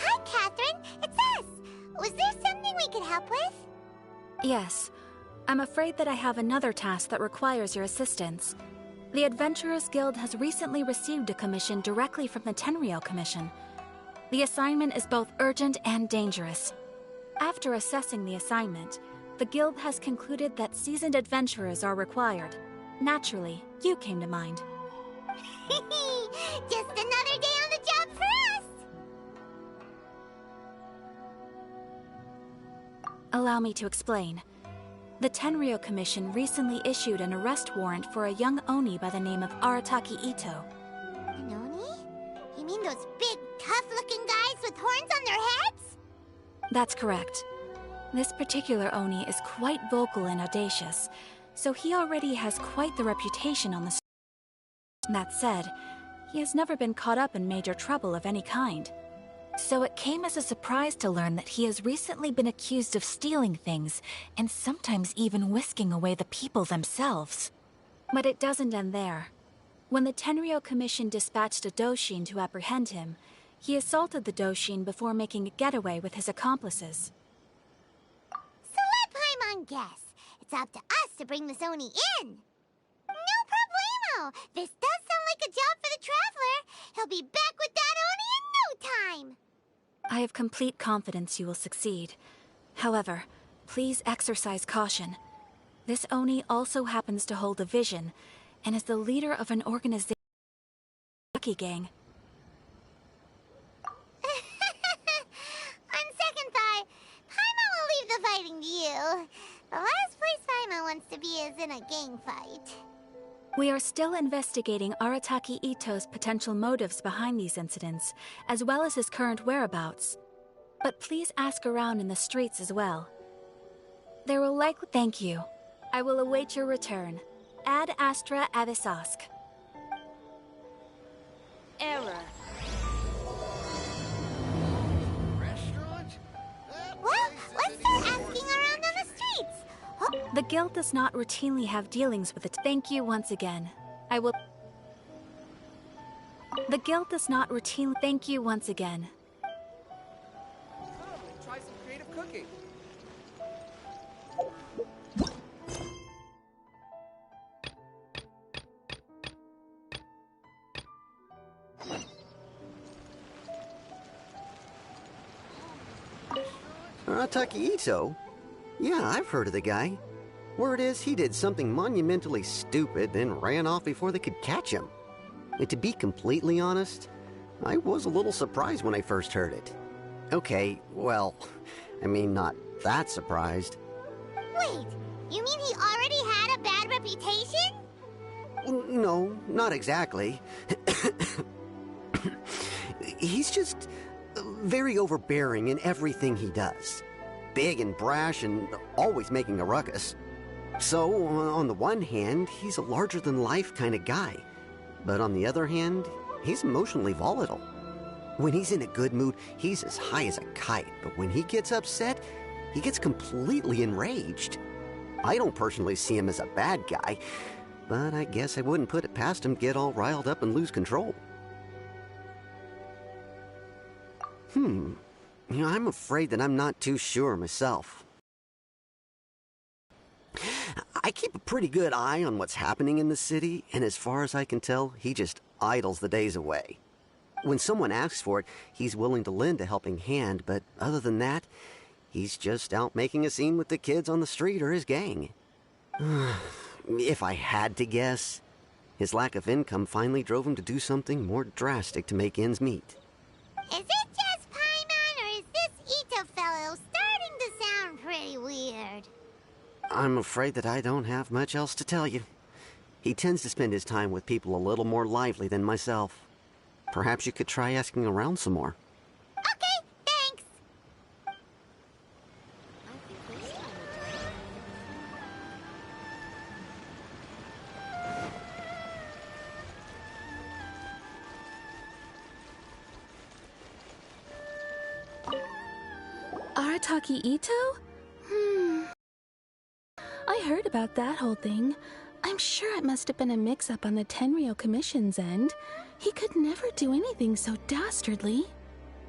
Hi, Catherine. It's us. Was there something we could help with? Yes. I'm afraid that I have another task that requires your assistance. The Adventurers Guild has recently received a commission directly from the Tenryou Commission. The assignment is both urgent and dangerous. After assessing the assignment, the Guild has concluded that seasoned adventurers are required. Naturally, you came to mind. Just another day on the job for us! Allow me to explain. The Tenryou Commission recently issued an arrest warrant for a young Oni by the name of Arataki Ito. An Oni? You mean those big, tough-looking guys with horns on their heads? That's correct. This particular Oni is quite vocal and audacious, so he already has quite the reputation on the street. That said, he has never been caught up in major trouble of any kind. So it came as a surprise to learn that he has recently been accused of stealing things, and sometimes even whisking away the people themselves. But it doesn't end there. When the Tenryou Commission dispatched a Doshin to apprehend him, he assaulted the Doshin before making a getaway with his accomplices. So let Paimon guess. It's up to us to bring this Oni in. No problemo! This does sound like a job for the Traveler. He'll be back with that Oni in no time. I have complete confidence you will succeed. However, please exercise caution. This Oni also happens to hold a vision, and is the leader of an organization, Lucky Gang. On second thought, Paimon will leave the fighting to you. The last place Paimon wants to be is in a gang fight. We are still investigating Arataki Ito's potential motives behind these incidents, as well as his current whereabouts. But please ask around in the streets as well. There will likely— Thank you. I will await your return. Ad Astra Avisask. Error. Well, let's start asking around on the streets. Oh, The Guild does not routinely have dealings with it. Thank you once again. I will— The Guild does not routinely— Thank you once again. Try some creative cooking. Arataki Ito? Yeah, I've heard of the guy. Word is he did something monumentally stupid, then ran off before they could catch him. And to be completely honest, I was a little surprised when I first heard it. Okay, well, I mean, not that surprised. wait, you mean he already had a bad reputation? No, not exactly. He's just very overbearing in everything he does. Big and brash and always making a ruckus. So, on the one hand, he's a larger-than-life kind of guy. But on the other hand, he's emotionally volatile. When he's in a good mood, he's as high as a kite. But when he gets upset, he gets completely enraged. I don't personally see him as a bad guy, but I guess I wouldn't put it past him to get all riled up and lose control. I'm afraid that I'm not too sure myself. I keep a pretty good eye on what's happening in the city, and as far as I can tell, he just idles the days away. When someone asks for it, he's willing to lend a helping hand, but other than that, he's just out making a scene with the kids on the street or his gang. If I had to guess, his lack of income finally drove him to do something more drastic to make ends meet. Is it just Paimon, or is this Ito fellow starting to sound pretty weird? I'm afraid that I don't have much else to tell you. He tends to spend his time with people a little more lively than myself. Perhaps you could try asking around some more. Okay, thanks. Arataki Ito? I heard about that whole thing. I'm sure it must have been a mix-up on the Tenryou Commission's end. He could never do anything so dastardly.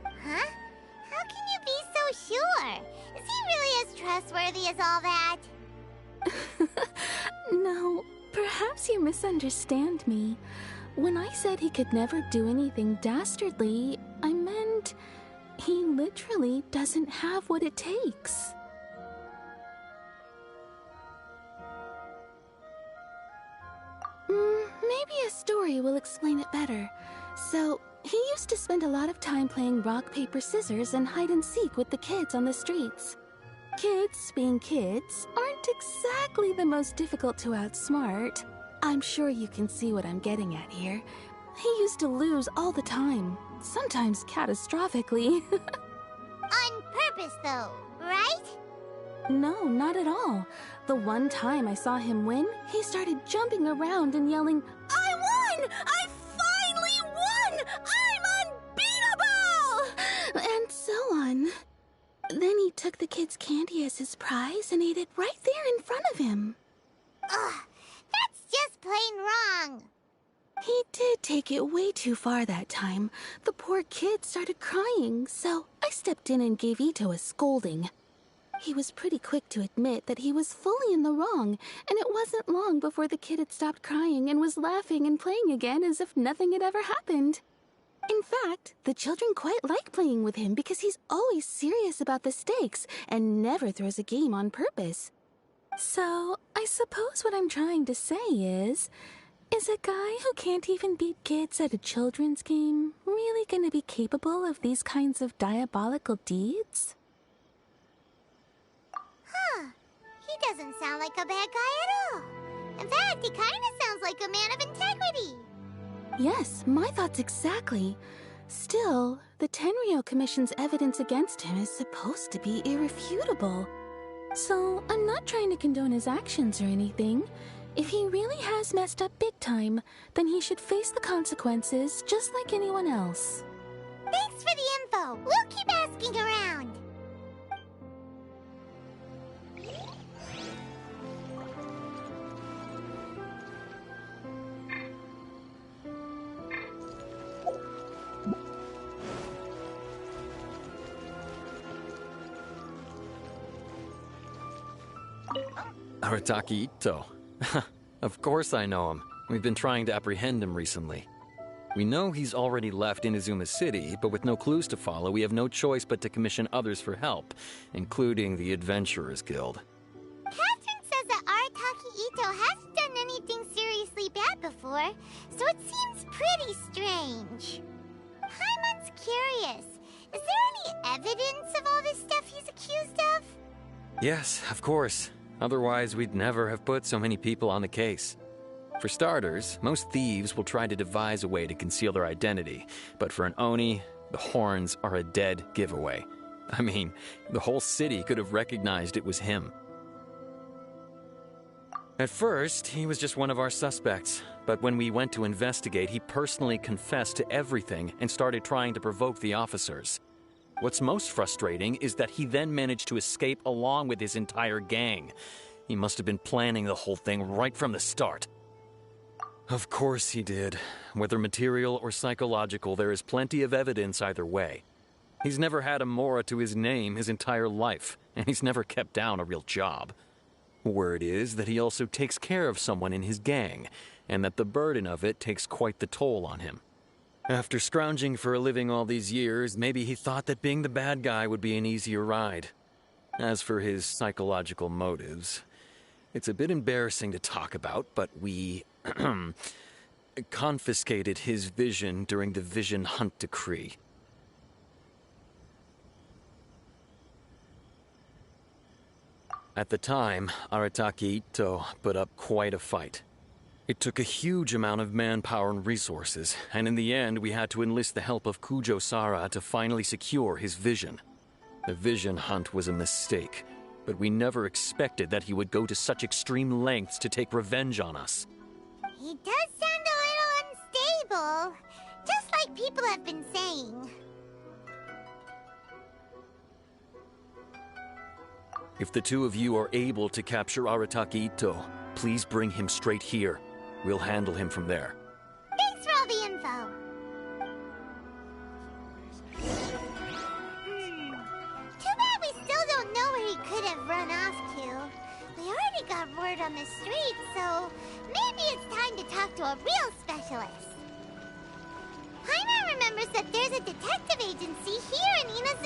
Huh? How can you be so sure? Is he really as trustworthy as all that? No, perhaps you misunderstand me. When I said he could never do anything dastardly, I meant he literally doesn't have what it takes. Maybe a story will explain it better. So, he used to spend a lot of time playing rock, paper, scissors and hide and seek with the kids on the streets. Kids, being kids, aren't exactly the most difficult to outsmart. I'm sure you can see what I'm getting at here. He used to lose all the time, sometimes catastrophically. On purpose, though, right? No, not at all. The one time I saw him win, he started jumping around and yelling, "I won! I finally won! I'm unbeatable!" And so on. Then he took the kid's candy as his prize and ate it right there in front of him. Ugh, that's just plain wrong. He did take it way too far that time. The poor kid started crying, so I stepped in and gave Ito a scolding. He was pretty quick to admit that he was fully in the wrong, and it wasn't long before the kid had stopped crying and was laughing and playing again as if nothing had ever happened. In fact, the children quite like playing with him because he's always serious about the stakes and never throws a game on purpose. So, I suppose what I'm trying to say is a guy who can't even beat kids at a children's game really gonna be capable of these kinds of diabolical deeds? Huh. He doesn't sound like a bad guy at all. In fact, he kind of sounds like a man of integrity. Yes, my thoughts exactly. Still, the Tenryou Commission's evidence against him is supposed to be irrefutable. So, I'm not trying to condone his actions or anything. If he really has messed up big time, then he should face the consequences just like anyone else. Thanks for the info. We'll keep asking around. Arataki Ito. Of course I know him. We've been trying to apprehend him recently. We know he's already left Inazuma City, but with no clues to follow, we have no choice but to commission others for help, including the Adventurers Guild. Catherine says that Arataki Ito hasn't done anything seriously bad before, so it seems pretty strange. Paimon's curious. Is there any evidence of all this stuff he's accused of? Yes, of course. Otherwise, we'd never have put so many people on the case. For starters, most thieves will try to devise a way to conceal their identity, but for an Oni, the horns are a dead giveaway. I mean, the whole city could have recognized it was him. At first, he was just one of our suspects, but when we went to investigate, he personally confessed to everything and started trying to provoke the officers. What's most frustrating is that he then managed to escape along with his entire gang. He must have been planning the whole thing right from the start. Of course he did. Whether material or psychological, there is plenty of evidence either way. He's never had a Mora to his name his entire life, and he's never kept down a real job. Word is that he also takes care of someone in his gang, and that the burden of it takes quite the toll on him. After scrounging for a living all these years, maybe he thought that being the bad guy would be an easier ride. As for his psychological motives, it's a bit embarrassing to talk about, but we confiscated his vision during the Vision Hunt Decree. At the time, Arataki Ito put up quite a fight. It took a huge amount of manpower and resources, and in the end we had to enlist the help of Kujo-Sara to finally secure his vision. The vision hunt was a mistake, but we never expected that he would go to such extreme lengths to take revenge on us. He does sound a little unstable, just like people have been saying. If the two of you are able to capture Arataki Ito, please bring him straight here. We'll handle him from there. Thanks for all the info. Too bad we still don't know where he could have run off to. We already got word on the street, so maybe it's time to talk to a real specialist. Paimon remembers that there's a detective agency here in Inazuma.